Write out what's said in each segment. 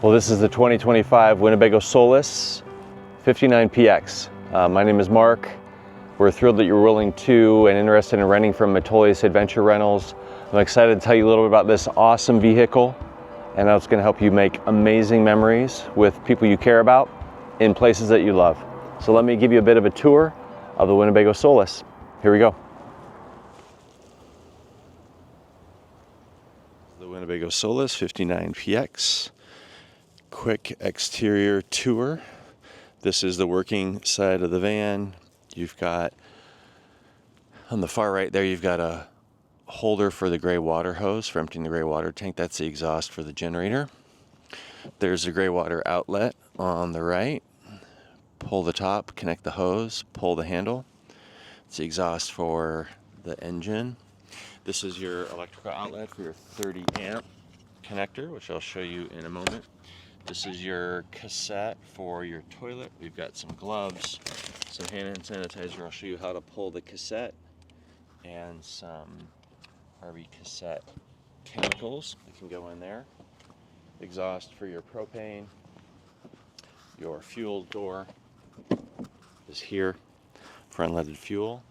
Well, this is the 2025 Winnebago Solis 59PX. My name is Mark. We're thrilled that you're willing to and interested in renting from Matolius Adventure Rentals. I'm excited to tell you a little bit about this awesome vehicle and how it's going to help you make amazing memories with people you care about in places that you love. So let me give you a bit of a tour of the Winnebago Solis. Here we go. The Winnebago Solis 59PX. Quick exterior tour. This is the working side of the van. You've got, on the far right there, you've got a holder for the gray water hose for emptying the gray water tank. That's the exhaust for the generator. There's a gray water outlet on the right. Pull the top, connect the hose, pull the handle. It's the exhaust for the engine. This is your electrical outlet for your 30 amp connector, which I'll show you in a moment. This is your cassette for your toilet. We've got some gloves, some hand sanitizer. I'll show you how to pull the cassette, and some RV cassette chemicals that can go in there. Exhaust for your propane. Your fuel door is here for unleaded fuel.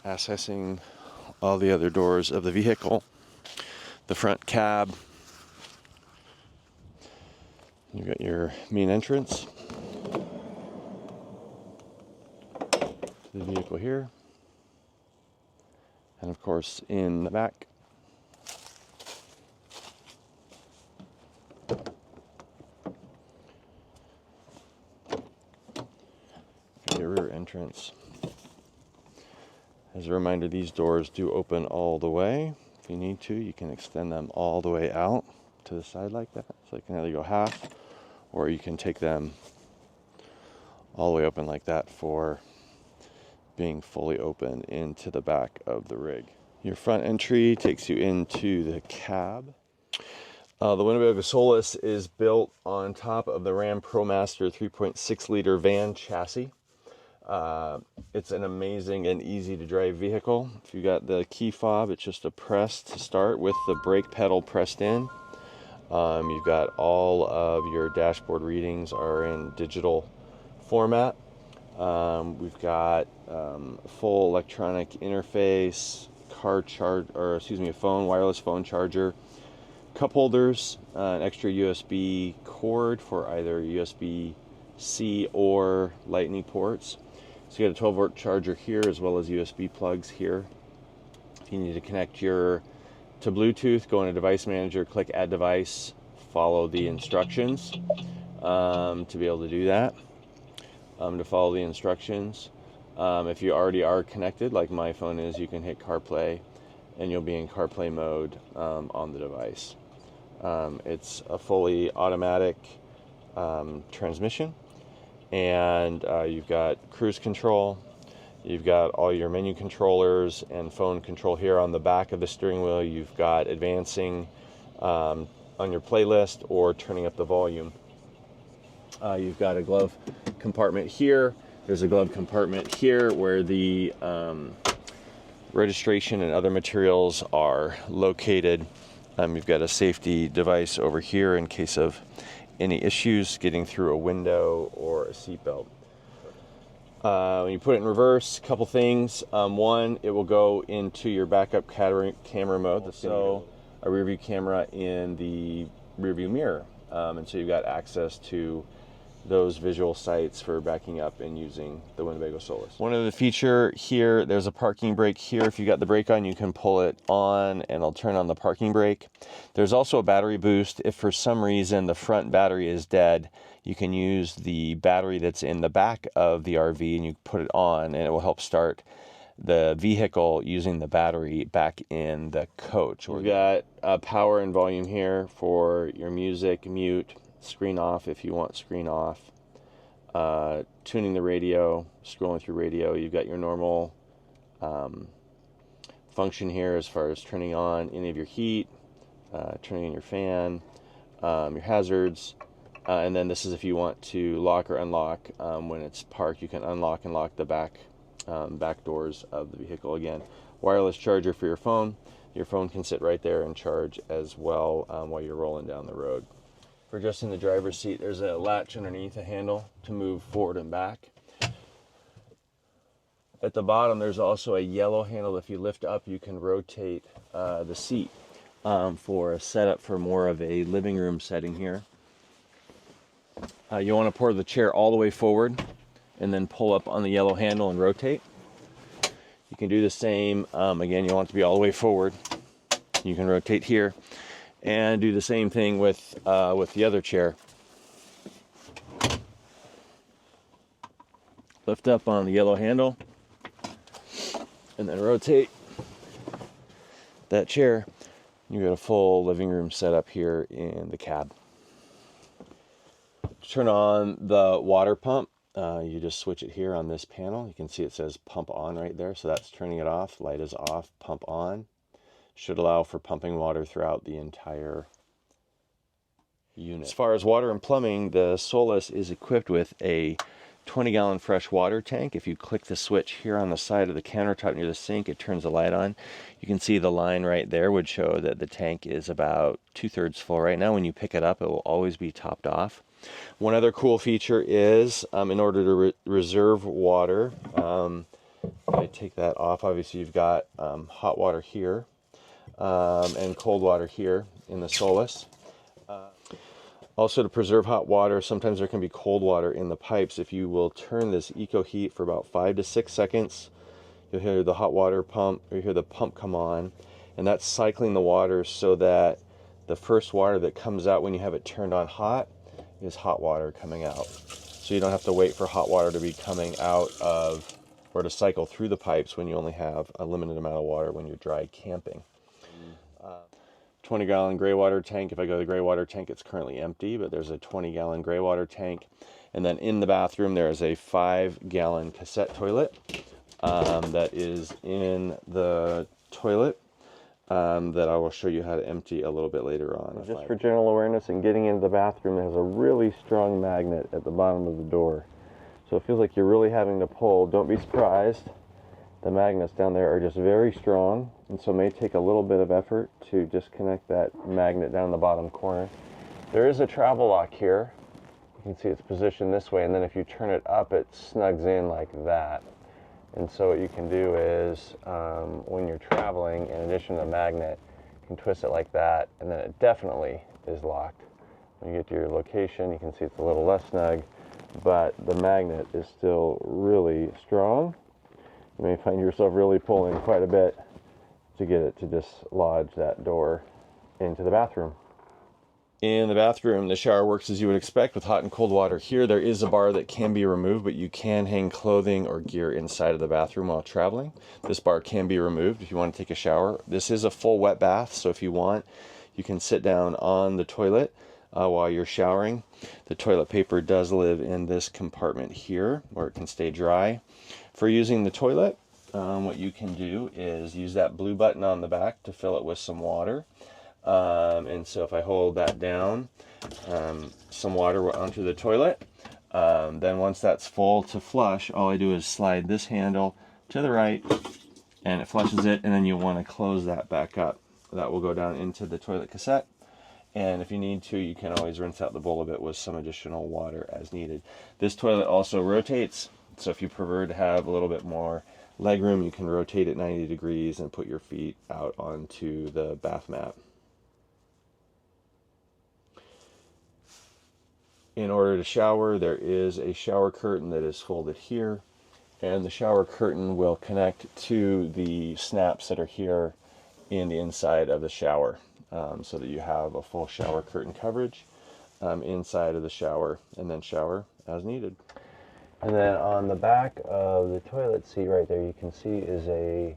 Accessing all the other doors of the vehicle. The front cab. You've got your main entrance to the vehicle here. And of course in the back. Your rear entrance. As a reminder, these doors do open all the way. If you need to, you can extend them all the way out to the side like that. So you can either go half, or you can take them all the way open like that for being fully open into the back of the rig. Your front entry takes you into the cab. The Winnebago Solis is built on top of the Ram ProMaster 3.6 liter van chassis. It's an amazing and easy to drive vehicle. If you got the key fob, it's just a press to start with the brake pedal pressed in. You've got all of your dashboard readings are in digital format. We've got full electronic interface, a phone, wireless phone charger, cup holders, an extra USB cord for either USB-C or Lightning ports. So you got a 12-volt charger here, as well as USB plugs here. If you need to connect to Bluetooth, go into Device Manager, click Add Device, follow the instructions to be able to do that. To follow the instructions. If you already are connected, like my phone is, you can hit CarPlay, and you'll be in CarPlay mode on the device. It's a fully automatic transmission. And you've got cruise control, you've got all your menu controllers and phone control here on the back of the steering wheel. You've got advancing on your playlist or turning up the volume. You've got a glove compartment here. There's a glove compartment here where the registration and other materials are located. You've got a safety device over here in case of any issues getting through a window or a seatbelt. When you put it in reverse, a couple things. One, it will go into your backup camera mode. So a rear view camera in the rear view mirror. And so you've got access to those visual sights for backing up and using the Winnebago Solis. One other feature here, there's a parking brake here. If you got the brake on, you can pull it on and it'll turn on the parking brake. There's also a battery boost. If for some reason the front battery is dead, you can use the battery that's in the back of the RV and you put it on and it will help start the vehicle using the battery back in the coach. We've got power and volume here for your music, mute, screen off if you want screen off, tuning the radio, scrolling through radio. You've got your normal function here as far as turning on any of your heat, turning on your fan, your hazards, and then this is if you want to lock or unlock when it's parked. You can unlock and lock the back doors of the vehicle. Again, wireless charger for your phone. Your phone can sit right there and charge as well while you're rolling down the road. For adjusting the driver's seat, there's a latch underneath a handle to move forward and back. At the bottom, there's also a yellow handle. If you lift up, you can rotate the seat for a setup for more of a living room setting here. You want to pour the chair all the way forward and then pull up on the yellow handle and rotate. You can do the same. Again, you want it to be all the way forward. You can rotate here and do the same thing with the other chair. Lift up on the yellow handle and then rotate that chair. You got a full living room setup here in the cab. To turn on the water pump, you just switch it here on this panel. You can see it says pump on right there, so that's turning it off. Light is off, pump on. Should allow for pumping water throughout the entire unit. As far as water and plumbing, the Solis is equipped with a 20-gallon fresh water tank. If you click the switch here on the side of the countertop near the sink, it turns the light on. You can see the line right there would show that the tank is about 2/3 full right now. When you pick it up, it will always be topped off. One other cool feature is, in order to reserve water, if I take that off, obviously you've got hot water here and cold water here in the Solis. Also, to preserve hot water, sometimes there can be cold water in the pipes. If you will turn this eco heat for about 5 to 6 seconds, you'll hear the hot water pump, or you hear the pump come on, and that's cycling the water so that the first water that comes out when you have it turned on hot is hot water coming out. So you don't have to wait for hot water to be coming out of, or to cycle through the pipes when you only have a limited amount of water when you're dry camping. 20-gallon gray water tank. If I go to the gray water tank, it's currently empty, but there's a 20-gallon gray water tank. And then in the bathroom, there is a 5-gallon cassette toilet that is in the toilet that I will show you how to empty a little bit later on. Just for general awareness and getting into the bathroom, there's a really strong magnet at the bottom of the door. So it feels like you're really having to pull. Don't be surprised. The magnets down there are just very strong, and so it may take a little bit of effort to disconnect that magnet down the bottom corner. There is a travel lock here. You can see it's positioned this way, and then if you turn it up, it snugs in like that. And so what you can do is, when you're traveling, in addition to the magnet, you can twist it like that, and then it definitely is locked. When you get to your location, you can see it's a little less snug, but the magnet is still really strong. You may find yourself really pulling quite a bit to get it to dislodge that door into the bathroom. In the bathroom, the shower works as you would expect with hot and cold water here. There is a bar that can be removed, but you can hang clothing or gear inside of the bathroom while traveling. This bar can be removed if you want to take a shower. This is a full wet bath, so if you want, you can sit down on the toilet while you're showering. The toilet paper does live in this compartment here where it can stay dry. For using the toilet, what you can do is use that blue button on the back to fill it with some water. And so if I hold that down, some water onto the toilet, then once that's full to flush, all I do is slide this handle to the right and it flushes it, and then you want to close that back up. That will go down into the toilet cassette. And if you need to, you can always rinse out the bowl of it with some additional water as needed. This toilet also rotates. So if you prefer to have a little bit more leg room, you can rotate it 90 degrees and put your feet out onto the bath mat. In order to shower, there is a shower curtain that is folded here, and the shower curtain will connect to the snaps that are here in the inside of the shower, so that you have a full shower curtain coverage inside of the shower, and then shower as needed. And then on the back of the toilet seat right there, you can see is a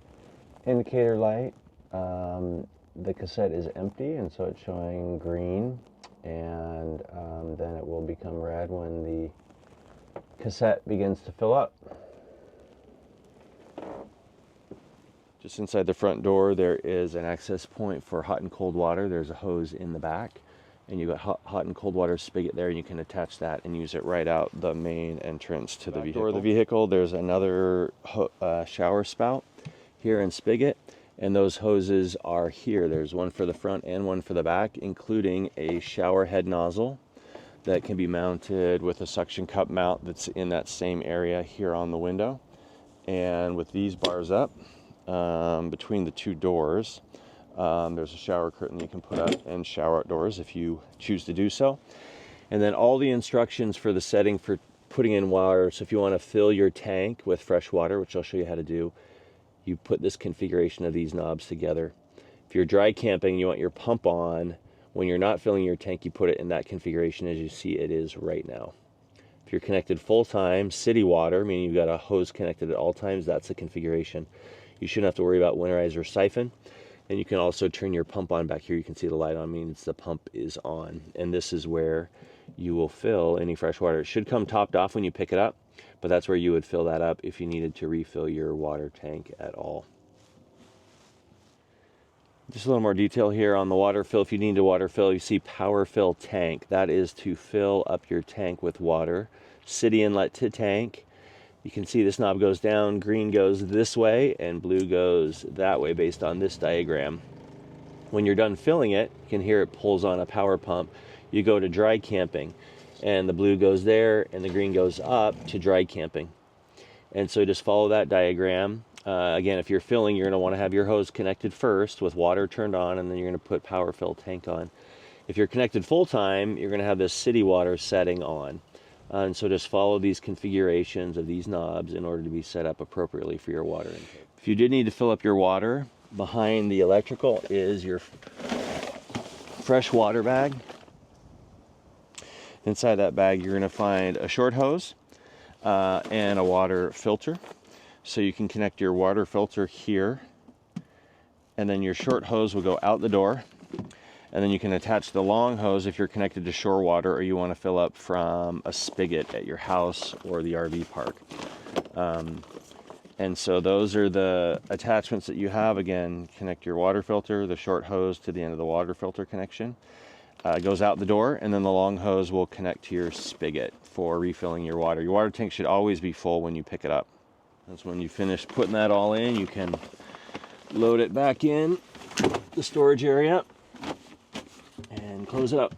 indicator light. The cassette is empty, and so it's showing green, and then it will become red when the cassette begins to fill up. Just inside the front door, there is an access point for hot and cold water. There's a hose in the back, and you've got hot and cold water spigot there, and you can attach that and use it right out the main entrance to the vehicle. Door of the vehicle, there's another shower spout here and spigot, And those hoses are here. There's one for the front and one for the back, including a shower head nozzle that can be mounted with a suction cup mount that's in that same area here on the window. And with these bars up, between the two doors, there's a shower curtain you can put up and shower outdoors if you choose to do so. And then all the instructions for the setting for putting in water. So if you want to fill your tank with fresh water, which I'll show you how to do, you put this configuration of these knobs together. If you're dry camping and you want your pump on, when you're not filling your tank, you put it in that configuration as you see it is right now. If you're connected full-time, city water, meaning you've got a hose connected at all times, that's the configuration. You shouldn't have to worry about winterizer or siphon. And you can also turn your pump on back here. You can see the light on, means the pump is on. And this is where you will fill any fresh water. It should come topped off when you pick it up, but that's where you would fill that up if you needed to refill your water tank at all. Just a little more detail here on the water fill. If you need to water fill, you see power fill tank. That is to fill up your tank with water. City inlet to tank. You can see this knob goes down, green goes this way, and blue goes that way based on this diagram. When you're done filling it, you can hear it pulls on a power pump. You go to dry camping, and the blue goes there, and the green goes up to dry camping. And so just follow that diagram. Again, if you're filling, you're going to want to have your hose connected first with water turned on, and then you're going to put power fill tank on. If you're connected full time, you're going to have this city water setting on. And so just follow these configurations of these knobs in order to be set up appropriately for your water intake. If you did need to fill up your water, behind the electrical is your fresh water bag. Inside that bag, you're going to find a short hose and a water filter. So you can connect your water filter here, and then your short hose will go out the door, and then you can attach the long hose if you're connected to shore water or you want to fill up from a spigot at your house or the RV park. And so those are the attachments that you have. Again, connect your water filter, the short hose to the end of the water filter connection. It goes out the door, and then the long hose will connect to your spigot for refilling your water. Your water tank should always be full when you pick it up. That's when you finish putting that all in, you can load it back in the storage area and close it up.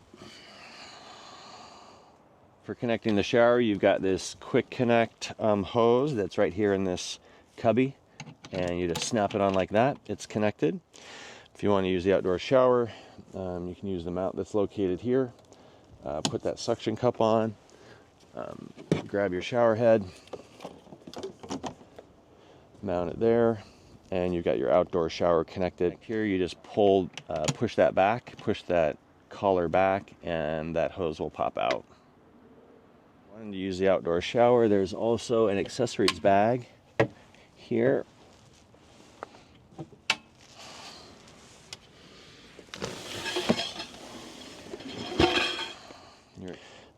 For connecting the shower, you've got this quick connect hose that's right here in this cubby, and you just snap it on like that. It's connected. If you want to use the outdoor shower, you can use the mount that's located here. Put that suction cup on, grab your shower head, mount it there, and you've got your outdoor shower connected. Here you just push that back, push that collar back, and that hose will pop out. Wanting to use the outdoor shower, there's also an accessories bag here.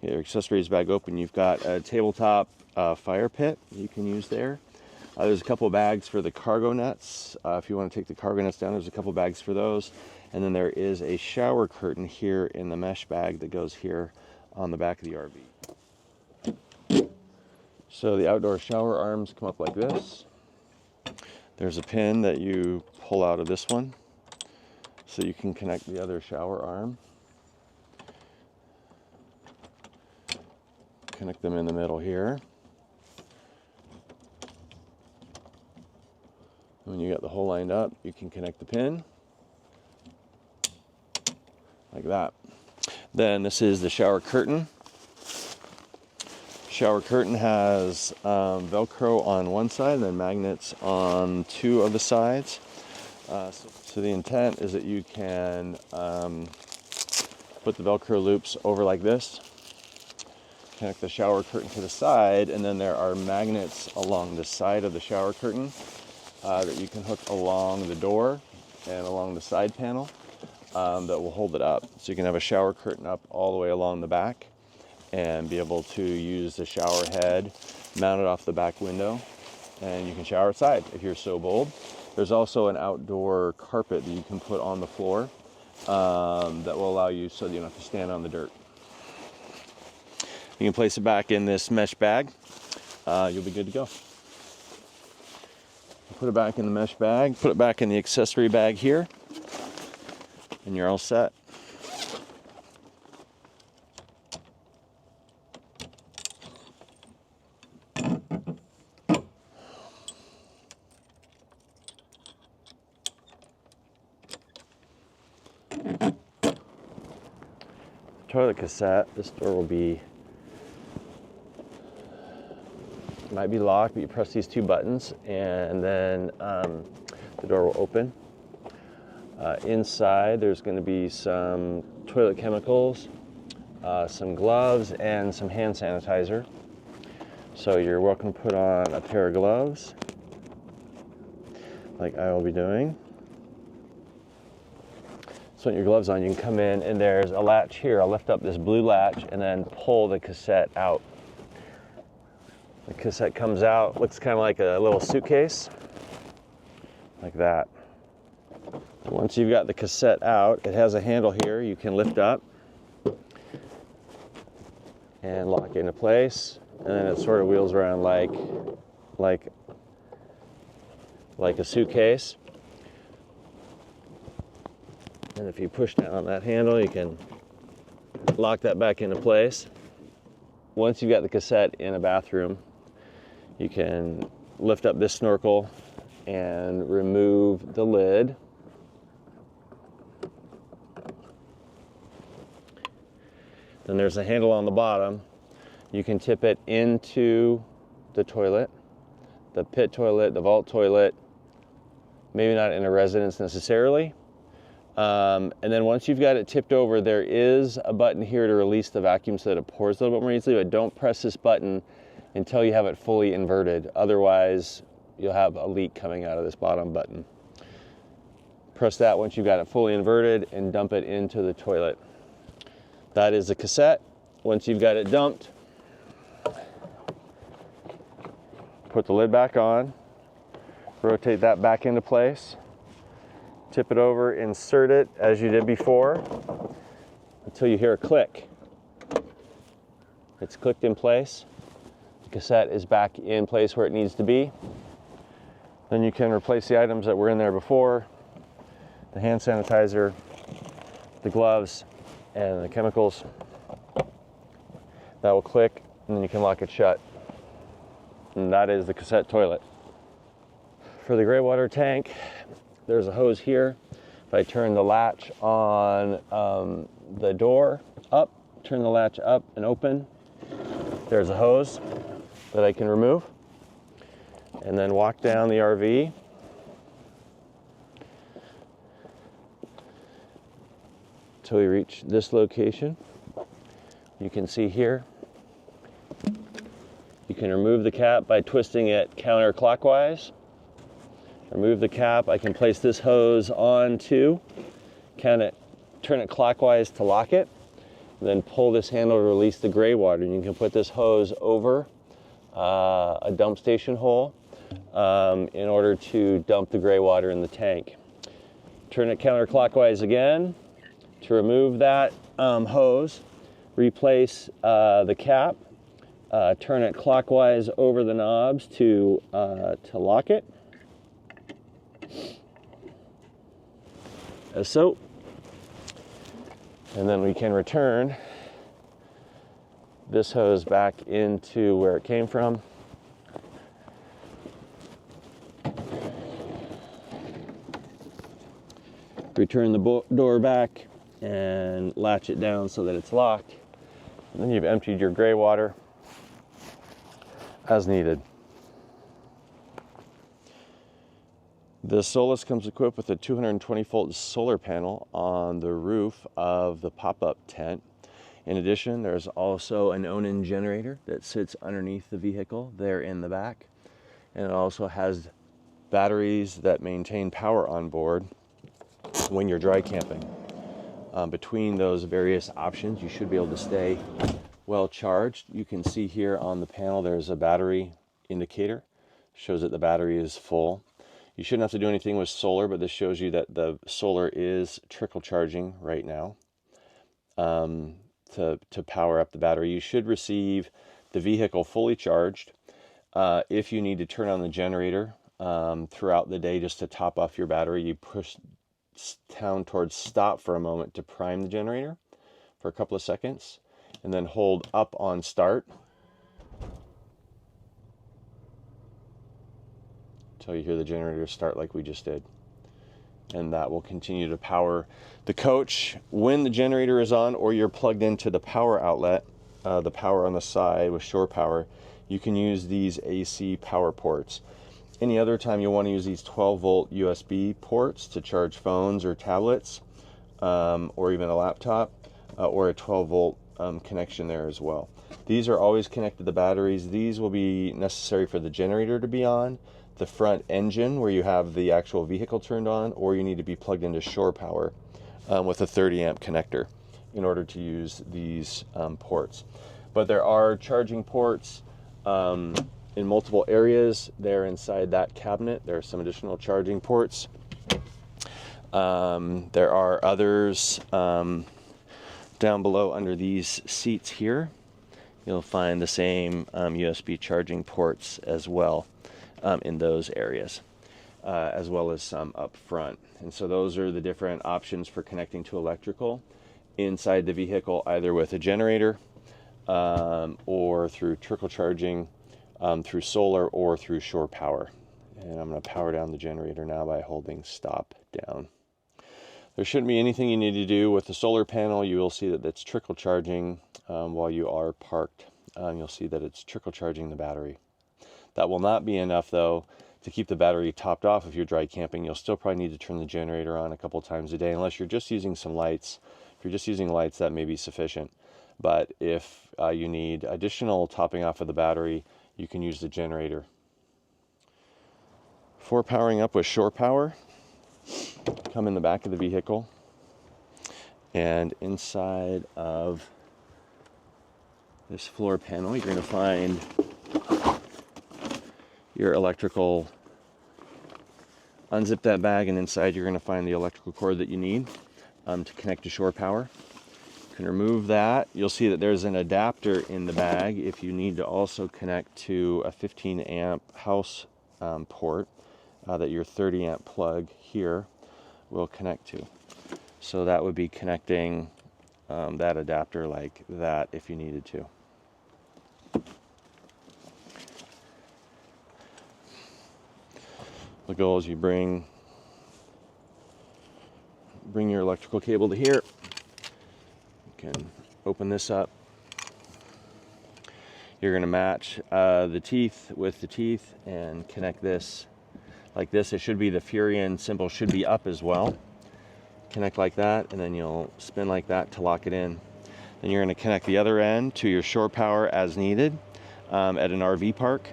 Your accessories bag open, you've got a tabletop fire pit you can use there. There's a couple bags for the cargo nets. If you want to take the cargo nets down, there's a couple bags for those. And then there is a shower curtain here in the mesh bag that goes here on the back of the RV. So the outdoor shower arms come up like this. There's a pin that you pull out of this one so you can connect the other shower arm. Connect them in the middle here. When you got the hole lined up, you can connect the pin like that. Then this is the shower curtain. Shower curtain has Velcro on one side and then magnets on two of the sides. So the intent is that you can put the Velcro loops over like this, connect the shower curtain to the side, and then there are magnets along the side of the shower curtain that you can hook along the door and along the side panel that will hold it up. So you can have a shower curtain up all the way along the back and be able to use the shower head mounted off the back window, and you can shower outside if you're so bold. There's also an outdoor carpet that you can put on the floor that will allow you so that you don't have to stand on the dirt. You can place it back in this mesh bag. You'll be good to go. put it back in the mesh bag, put it back in the accessory bag here, and you're all set. Toilet cassette, this door will be, might be locked, but you press these two buttons and then the door will open. Inside there's going to be some toilet chemicals, some gloves, and some hand sanitizer. So you're welcome to put on a pair of gloves like I will be doing. So when your gloves on, you can come in and there's a latch here. I'll lift up this blue latch and then pull the cassette out. The cassette comes out, looks kind of like a little suitcase, like that. Once you've got the cassette out, it has a handle here you can lift up and lock it into place, and then it sort of wheels around like a suitcase. And if you push down on that handle, you can lock that back into place. Once you've got the cassette in a bathroom, you can lift up this snorkel and remove the lid. Then there's a handle on the bottom. You can tip it into the toilet, the pit toilet, the vault toilet, maybe not in a residence necessarily. And then once you've got it tipped over, there is a button here to release the vacuum so that it pours a little bit more easily, but don't press this button until you have it fully inverted. Otherwise, you'll have a leak coming out of this bottom button. Press that once you've got it fully inverted and dump it into the toilet. That is the cassette. Once you've got it dumped, put the lid back on, rotate that back into place, tip it over, insert it as you did before until you hear a click. It's clicked in place. The cassette is back in place where it needs to be. Then you can replace the items that were in there before, the hand sanitizer, the gloves, and the chemicals. That will click, and then you can lock it shut. And that is the cassette toilet. For the gray water tank, there's a hose here. If I turn the latch on the door up, turn the latch up and open, there's a hose that I can remove. And then walk down the RV. Until we reach this location. You can see here, you can remove the cap by twisting it counterclockwise. Remove the cap, I can place this hose onto, turn it clockwise to lock it, then pull this handle to release the gray water. And you can put this hose over a dump station hole in order to dump the gray water in the tank. Turn it counterclockwise again to remove that hose, replace the cap, turn it clockwise over the knobs to lock it, as so. And then we can return this hose back into where it came from. Return the door back and latch it down so that it's locked. And then you've emptied your gray water as needed. The Solis comes equipped with a 220-volt solar panel on the roof of the pop-up tent. In addition, there's also an own-in generator that sits underneath the vehicle there in the back. And it also has batteries that maintain power on board when you're dry camping. Between those various options, you should be able to stay well charged. You can see here on the panel there's a battery indicator. Shows that the battery is full. You shouldn't have to do anything with solar, but this shows you that the solar is trickle charging right now to power up the battery. You should receive the vehicle fully charged. If you need to turn on the generator, throughout the day just to top off your battery. You push down towards stop for a moment to prime the generator for a couple of seconds, and then hold up on start until you hear the generator start like we just did. And that will continue to power the coach when the generator is on, or you're plugged into the power outlet, the power on the side with shore power. You can use these AC power ports. Any other time you want to use these 12-volt USB ports to charge phones or tablets, or even a laptop, or a 12-volt connection there as well. These are always connected to batteries. These will be necessary for the generator to be on, the front engine where you have the actual vehicle turned on, or you need to be plugged into shore power with a 30-amp connector in order to use these ports. But there are charging ports in multiple areas there inside that cabinet. There are some additional charging ports. There are others down below under these seats here. You'll find the same USB charging ports as well in those areas, as well as some up front. And so those are the different options for connecting to electrical inside the vehicle, either with a generator or through trickle charging, through solar, or through shore power. And I'm going to power down the generator now by holding stop down. There shouldn't be anything you need to do with the solar panel. You will see that it's trickle charging while you are parked. You'll see that it's trickle charging the battery. That will not be enough, though, to keep the battery topped off if you're dry camping. You'll still probably need to turn the generator on a couple times a day, unless you're just using some lights. If you're just using lights, that may be sufficient. But if you need additional topping off of the battery, you can use the generator. For powering up with shore power, come in the back of the vehicle, and inside of this floor panel, you're going to find your electrical. Unzip that bag, and inside you're going to find the electrical cord that you need to connect to shore power. You can remove that. You'll see that there's an adapter in the bag if you need to also connect to a 15 amp house port that your 30 amp plug here will connect to. So that would be connecting that adapter like that if you needed to. The goal is you bring your electrical cable to here. You can open this up. You're going to match the teeth with the teeth and connect this like this. It should be the Furion symbol should be up as well. Connect like that, and then you'll spin like that to lock it in. Then you're going to connect the other end to your shore power as needed at an RV park.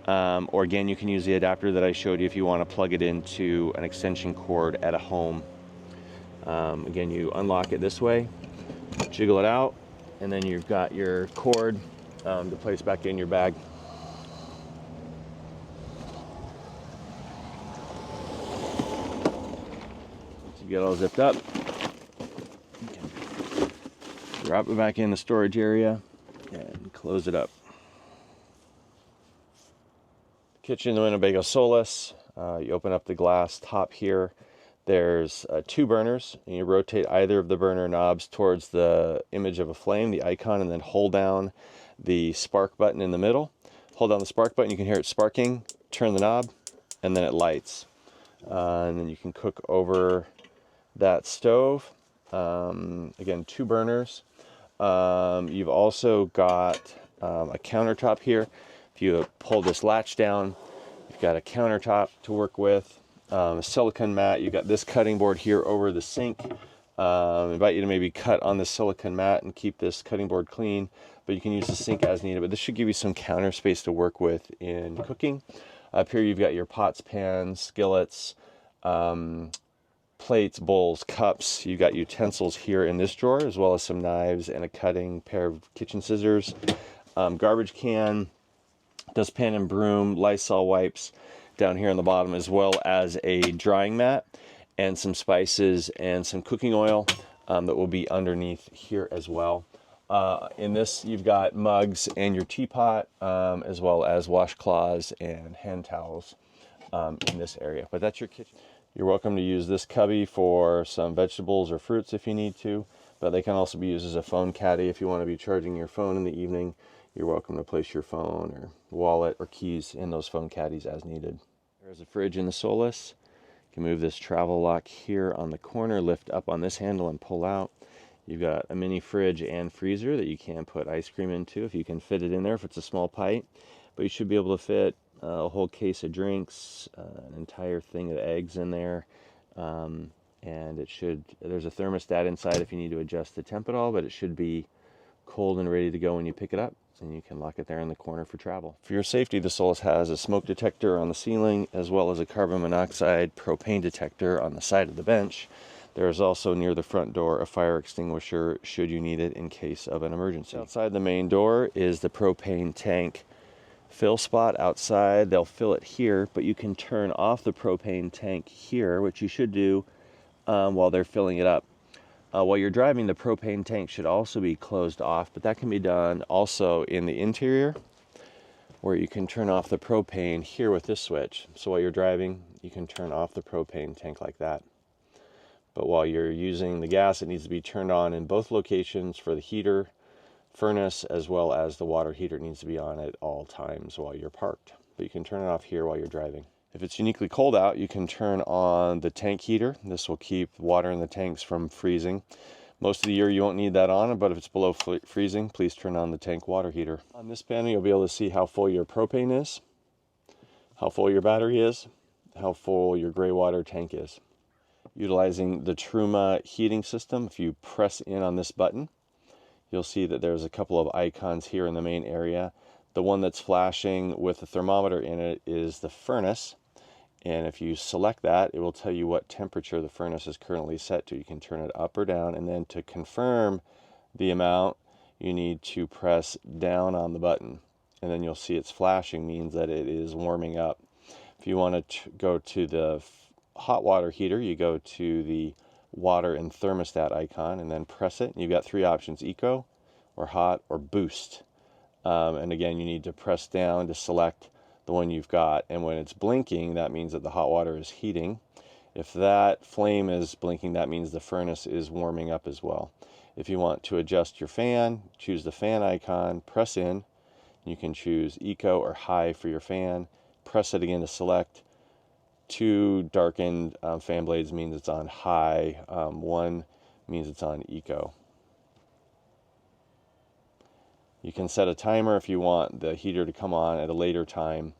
Or again, you can use the adapter that I showed you if you want to plug it into an extension cord at a home. Again, you unlock it this way, jiggle it out, and then you've got your cord to place back in your bag. Once you get all zipped up, you can drop it back in the storage area and close it up. Kitchen, the Winnebago Solis. You open up the glass top here. There's 2 burners, and you rotate either of the burner knobs towards the image of a flame, the icon, and then hold down the spark button in the middle. Hold down the spark button, you can hear it sparking. Turn the knob, and then it lights. And then you can cook over that stove. Again, 2 burners. You've also got a countertop here. If you pull this latch down, you've got a countertop to work with, a silicone mat. You've got this cutting board here over the sink. I invite you to maybe cut on the silicone mat and keep this cutting board clean, but you can use the sink as needed. But this should give you some counter space to work with in cooking. Up here you've got your pots, pans, skillets, plates, bowls, cups. You've got utensils here in this drawer, as well as some knives and a cutting pair of kitchen scissors, garbage can, dustpan and broom, Lysol wipes down here on the bottom, as well as a drying mat and some spices and some cooking oil that will be underneath here as well. In this, you've got mugs and your teapot, as well as washcloths and hand towels in this area. But that's your kitchen. You're welcome to use this cubby for some vegetables or fruits if you need to, but they can also be used as a phone caddy if you want to be charging your phone in the evening. You're welcome to place your phone or wallet or keys in those phone caddies as needed. There's a fridge in the Solis. You can move this travel lock here on the corner, lift up on this handle and pull out. You've got a mini fridge and freezer that you can put ice cream into if you can fit it in there if it's a small pipe. But you should be able to fit a whole case of drinks, an entire thing of eggs in there. And there's a thermostat inside if you need to adjust the temp at all, but it should be cold and ready to go when you pick it up. And you can lock it there in the corner for travel. For your safety, the Solis has a smoke detector on the ceiling as well as a carbon monoxide propane detector on the side of the bench. There is also near the front door a fire extinguisher should you need it in case of an emergency. Outside the main door is the propane tank fill spot outside. They'll fill it here, but you can turn off the propane tank here, which you should do while they're filling it up. While you're driving, the propane tank should also be closed off, but that can be done also in the interior, where you can turn off the propane here with this switch. So while you're driving, you can turn off the propane tank like that. But while you're using the gas, it needs to be turned on in both locations for the heater, furnace, as well as the water heater. It needs to be on at all times while you're parked. But you can turn it off here while you're driving. If it's uniquely cold out, you can turn on the tank heater. This will keep water in the tanks from freezing. Most of the year you won't need that on, but if it's below freezing, please turn on the tank water heater. On this panel, you'll be able to see how full your propane is, how full your battery is, how full your gray water tank is. Utilizing the Truma heating system, if you press in on this button, you'll see that there's a couple of icons here in the main area. The one that's flashing with the thermometer in it is the furnace. And if you select that, it will tell you what temperature the furnace is currently set to. You can turn it up or down, and then to confirm the amount, you need to press down on the button. And then you'll see it's flashing, means that it is warming up. If you want to go to the hot water heater, you go to the water and thermostat icon and then press it. And you've got three options: eco, or hot, or boost. And again, you need to press down to select the one you've got, and when it's blinking, that means that the hot water is heating. If that flame is blinking, that means the furnace is warming up as well. If you want to adjust your fan, choose the fan icon, press in. You can choose eco or high for your fan. Press it again to select. Two darkened fan blades means it's on high. One means it's on eco. You can set a timer if you want the heater to come on at a later time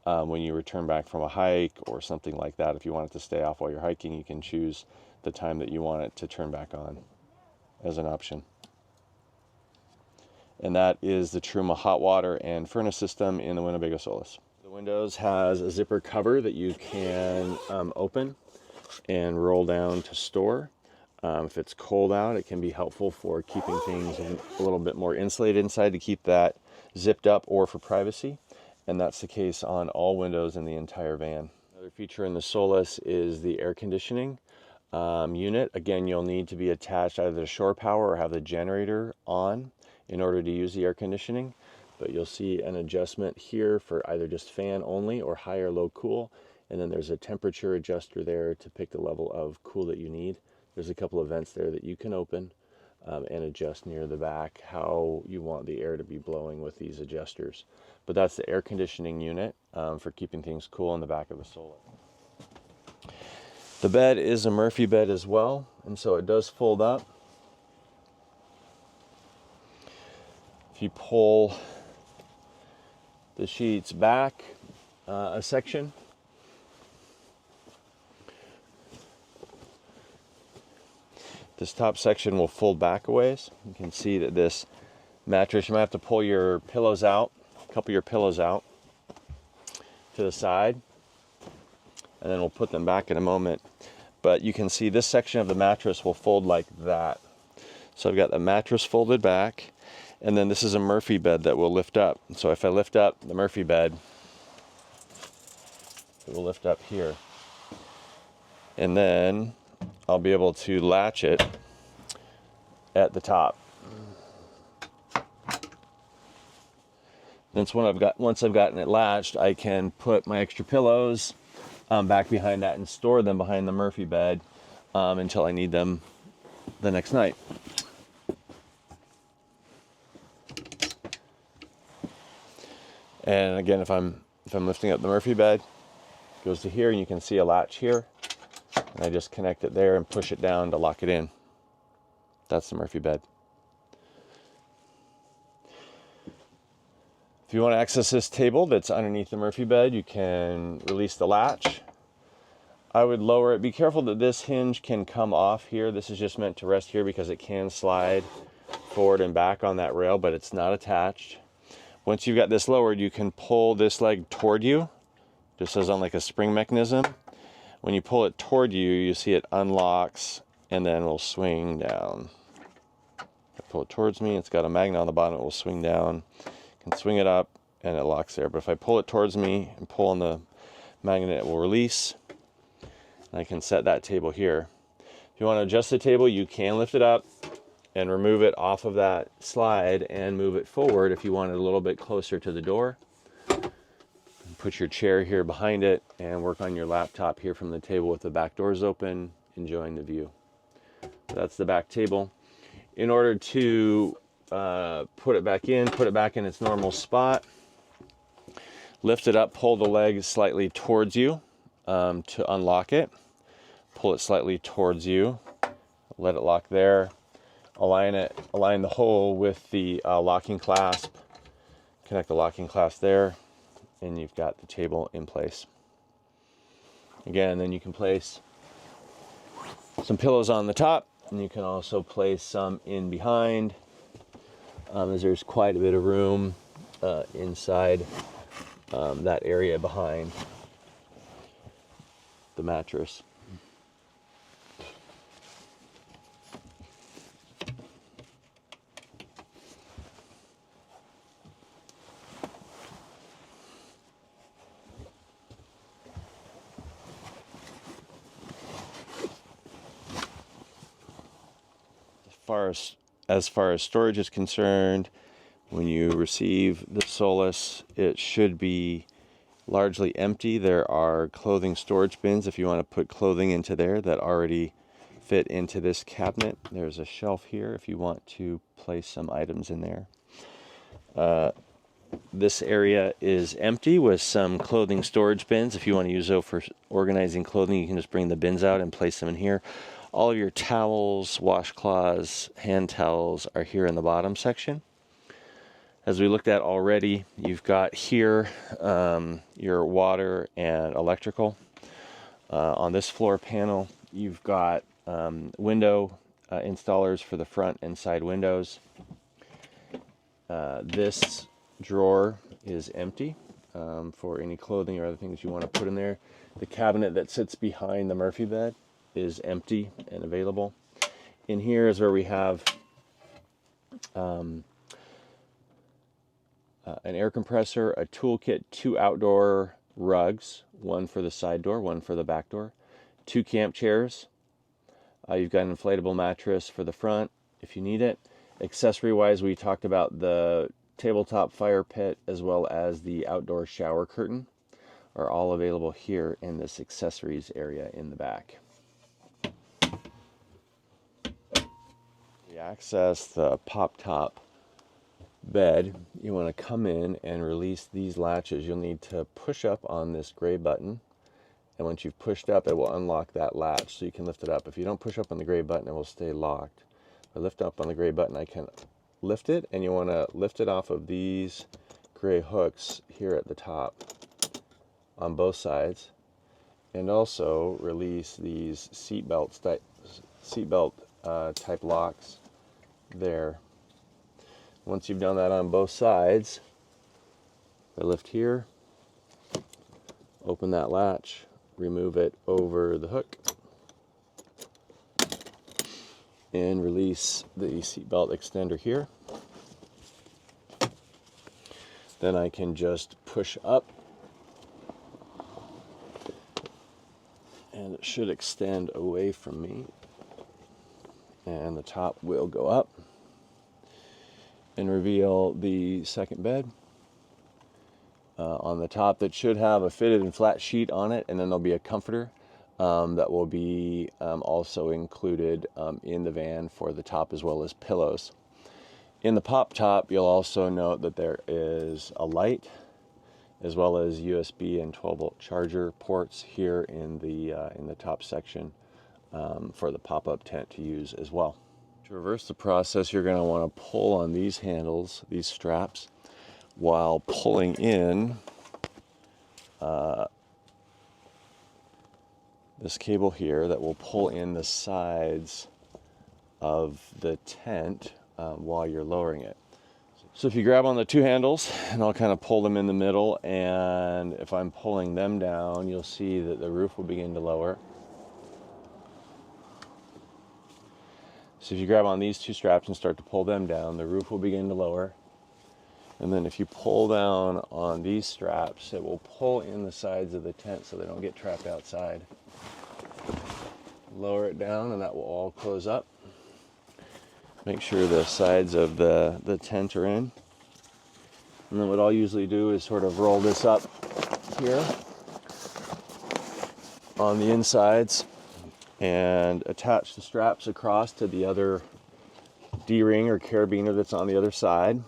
when you return back from a hike or something like that. If you want it to stay off while you're hiking, you can choose the time that you want it to turn back on as an option. And that is the Truma hot water and furnace system in the Winnebago Solis. The Windows has a zipper cover that you can open and roll down to store. If it's cold out, it can be helpful for keeping things a little bit more insulated inside to keep that zipped up, or for privacy. And that's the case on all windows in the entire van. Another feature in the Solis is the air conditioning unit. Again, you'll need to be attached either to shore power or have the generator on in order to use the air conditioning. But you'll see an adjustment here for either just fan only or high or low cool. And then there's a temperature adjuster there to pick the level of cool that you need. There's a couple of vents there that you can open and adjust near the back how you want the air to be blowing with these adjusters. But that's the air conditioning unit for keeping things cool in the back of the Solis. The bed is a Murphy bed as well, and so it does fold up. If you pull the sheets back a section, this top section will fold back a ways. You can see that this mattress, you might have to pull your pillows out, a couple of your pillows out to the side, and then we'll put them back in a moment. But you can see this section of the mattress will fold like that. So I've got the mattress folded back, and then this is a Murphy bed that will lift up. So if I lift up the Murphy bed, it will lift up here. And then I'll be able to latch it at the top. Once I've gotten it latched, I can put my extra pillows back behind that and store them behind the Murphy bed until I need them the next night. And again, if I'm lifting up the Murphy bed, it goes to here, and you can see a latch here, and I just connect it there and push it down to lock it in. That's the Murphy bed. If you want to access this table that's underneath the Murphy bed, you can release the latch. I would lower it. Be careful that this hinge can come off here. This is just meant to rest here because it can slide forward and back on that rail, but it's not attached. Once you've got this lowered, you can pull this leg toward you, just as on like a spring mechanism. When you pull it toward you, you see it unlocks and then will swing down. I pull it towards me, it's got a magnet on the bottom, it will swing down. I can swing it up and it locks there. But if I pull it towards me and pull on the magnet, it will release. And I can set that table here. If you want to adjust the table, you can lift it up and remove it off of that slide and move it forward if you want it a little bit closer to the door. Put your chair here behind it and work on your laptop here from the table with the back doors open, enjoying the view. So that's the back table. In order to put it back in its normal spot, lift it up, pull the leg slightly towards you to unlock it. Pull it slightly towards you, let it lock there. Align the hole with the locking clasp. Connect the locking clasp there, and you've got the table in place. Again, then you can place some pillows on the top, and you can also place some in behind, as there's quite a bit of room inside that area behind the mattress. As far as storage is concerned, when you receive the Solis, it should be largely empty. There are clothing storage bins if you want to put clothing into there that already fit into this cabinet. There's a shelf here if you want to place some items in there. This area is empty with some clothing storage bins. If you want to use those for organizing clothing, you can just bring the bins out and place them in here. All of your towels, washcloths, hand towels are here in the bottom section. As we looked at already, you've got here your water and electrical. On this floor panel, you've got window installers for the front and side windows. This drawer is empty for any clothing or other things you want to put in there. The cabinet that sits behind the Murphy bed is empty and available. In here is where we have an air compressor, a toolkit, 2 outdoor rugs, one for the side door, one for the back door, 2 camp chairs. You've got an inflatable mattress for the front if you need it. Accessory wise, we talked about the tabletop fire pit as well as the outdoor shower curtain are all available here in this accessories area in the back. Access the pop top bed, you want to come in and release these latches. You'll need to push up on this gray button, and once you've pushed up, it will unlock that latch so you can lift it up. If you don't push up on the gray button, it will stay locked. If I lift up on the gray button, I can lift it, and you want to lift it off of these gray hooks here at the top on both sides, and also release these seatbelt type locks there. Once you've done that on both sides, I lift here, open that latch, remove it over the hook, and release the seatbelt extender here. Then I can just push up, and it should extend away from me. And the top will go up and reveal the second bed. on the top that should have a fitted and flat sheet on it, and then there'll be a comforter that will be also included in the van for the top, as well as pillows. In the pop top, you'll also note that there is a light, as well as USB and 12-volt charger ports here in the top section for the pop-up tent to use as well. To reverse the process, you're going to want to pull on these handles, these straps, while pulling in this cable here that will pull in the sides of the tent while you're lowering it. So if you grab on the two handles, and I'll kind of pull them in the middle, and if I'm pulling them down, you'll see that the roof will begin to lower. So if you grab on these two straps and start to pull them down, the roof will begin to lower. And then if you pull down on these straps, it will pull in the sides of the tent so they don't get trapped outside. Lower it down, and that will all close up. Make sure the sides of the tent are in. And then what I'll usually do is sort of roll this up here on the insides and attach the straps across to the other D-ring or carabiner that's on the other side.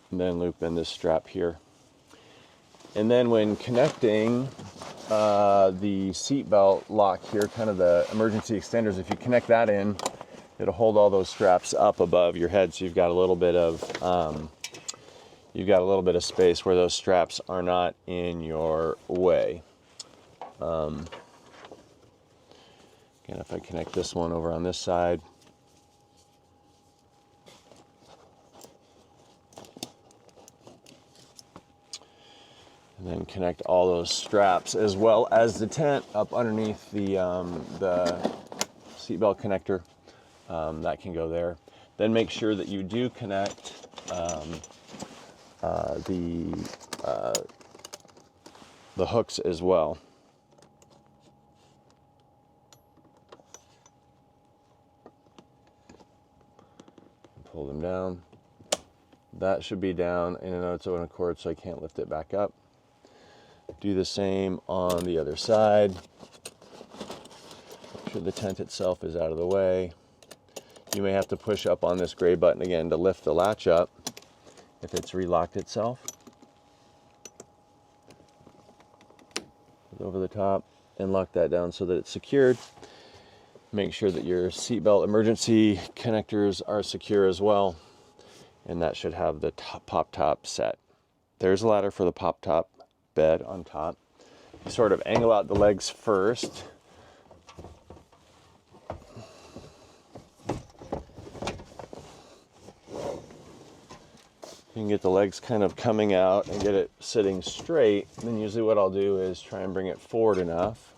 And then loop in this strap here. And then when connecting the seat belt lock here, kind of the emergency extenders, if you connect that in, it'll hold all those straps up above your head, so you've got a little bit of space where those straps are not in your way. Again, if I connect this one over on this side, and then connect all those straps as well as the tent up underneath the seatbelt connector. That can go there. Then make sure that you do connect the hooks as well. Pull them down. That should be down in an its own accord, so I can't lift it back up. Do the same on the other side. Make sure the tent itself is out of the way. You may have to push up on this gray button again to lift the latch up if it's relocked itself. Over the top and lock that down so that it's secured. Make sure that your seatbelt emergency connectors are secure as well, and that should have the pop top set. There's a ladder for the pop top bed on top. You sort of angle out the legs first. You can get the legs kind of coming out and get it sitting straight. And then usually what I'll do is try and bring it forward enough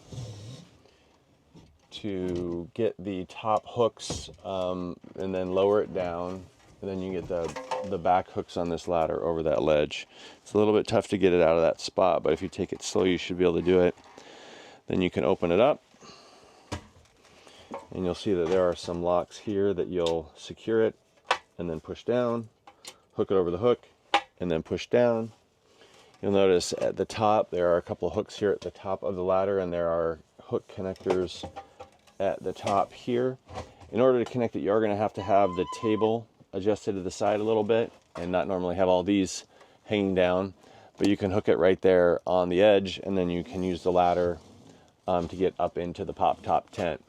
to get the top hooks and then lower it down. And then you get the back hooks on this ladder over that ledge. It's a little bit tough to get it out of that spot, but if you take it slow, you should be able to do it. Then you can open it up, and you'll see that there are some locks here that you'll secure it and then push down, hook it over the hook, and then push down. You'll notice at the top there are a couple of hooks here at the top of the ladder, and there are hook connectors at the top here. In order to connect it, you are going to have the table adjusted to the side a little bit and not normally have all these hanging down, but you can hook it right there on the edge, and then you can use the ladder to get up into the pop top tent.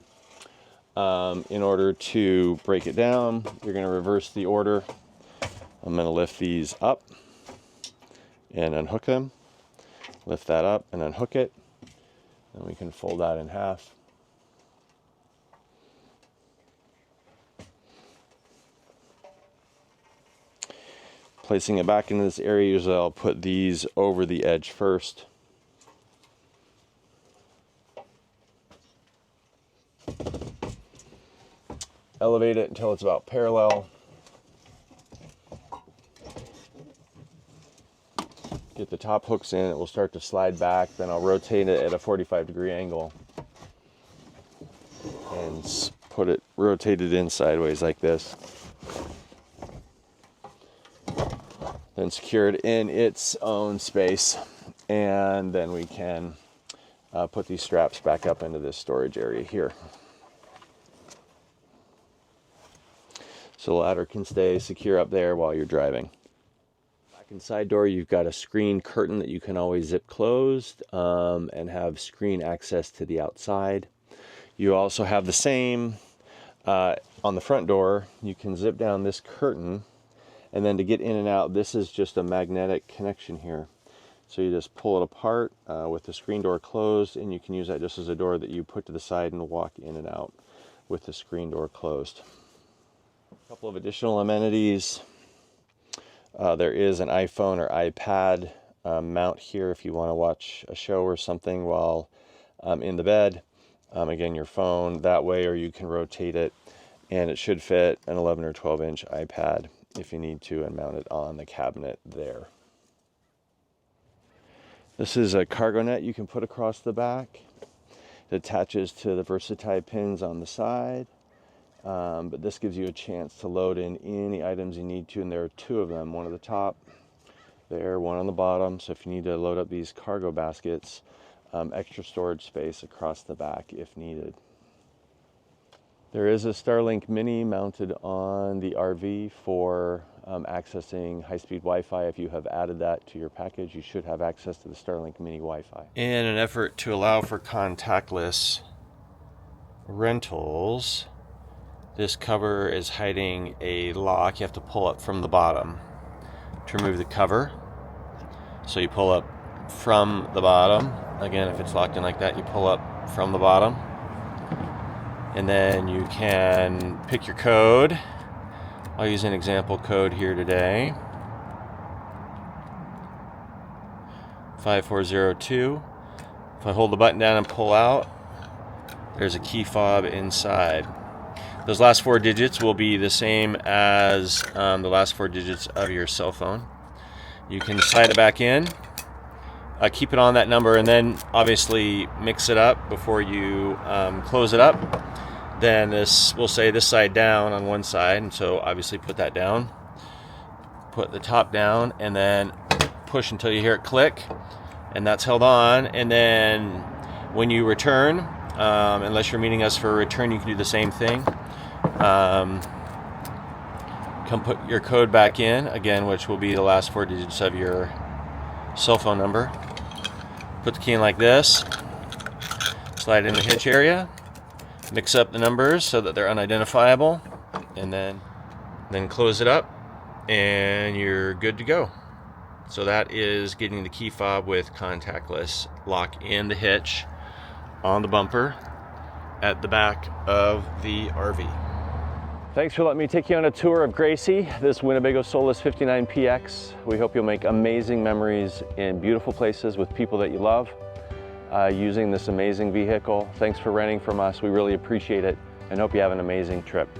In order to break it down, you're going to reverse the order. I'm going to lift these up and unhook them, lift that up and unhook it, and we can fold that in half. Placing it back into this area, usually I'll put these over the edge first. Elevate it until it's about parallel. Get the top hooks in, it will start to slide back, then I'll rotate it at a 45-degree angle. can put it, rotate it in sideways like this. Then secure it in its own space. And then we can put these straps back up into this storage area here. So the ladder can stay secure up there while you're driving. Back and side door, you've got a screen curtain that you can always zip closed and have screen access to the outside. You also have the same on the front door. You can zip down this curtain, and then to get in and out, this is just a magnetic connection here. So you just pull it apart with the screen door closed, and you can use that just as a door that you put to the side and walk in and out with the screen door closed. A couple of additional amenities. There is an iPhone or iPad mount here if you want to watch a show or something while in the bed. Again, your phone that way, or you can rotate it, and it should fit an 11 or 12 inch iPad if you need to, and mount it on the cabinet there. This is a cargo net you can put across the back. It attaches to the Versatile pins on the side. But this gives you a chance to load in any items you need to, and there are two of them, one at the top there, one on the bottom. So if you need to load up these cargo baskets, extra storage space across the back if needed. There is a Starlink Mini mounted on the RV for accessing high-speed Wi-Fi. If you have added that to your package, you should have access to the Starlink Mini Wi-Fi. In an effort to allow for contactless rentals, this cover is hiding a lock. You have to pull up from the bottom to remove the cover. So you pull up from the bottom. Again, if it's locked in like that, you pull up from the bottom. And then you can pick your code. I'll use an example code here today. 5402. If I hold the button down and pull out, there's a key fob inside. Those last four digits will be the same as the last four digits of your cell phone. You can slide it back in, keep it on that number, and then obviously mix it up before you close it up. Then this will say this side down on one side, and so obviously put that down. Put the top down, and then push until you hear it click, and that's held on. And then when you return, unless you're meeting us for a return, you can do the same thing. Come put your code back in again, which will be the last four digits of your cell phone number. Put the key in like this, slide it in the hitch area, mix up the numbers so that they're unidentifiable, and then close it up, and you're good to go. So that is getting the key fob with contactless lock in the hitch on the bumper at the back of the RV. Thanks for letting me take you on a tour of Gracie, this Winnebago Solis 59PX. We hope you'll make amazing memories in beautiful places with people that you love using this amazing vehicle. Thanks for renting from us. We really appreciate it, and hope you have an amazing trip.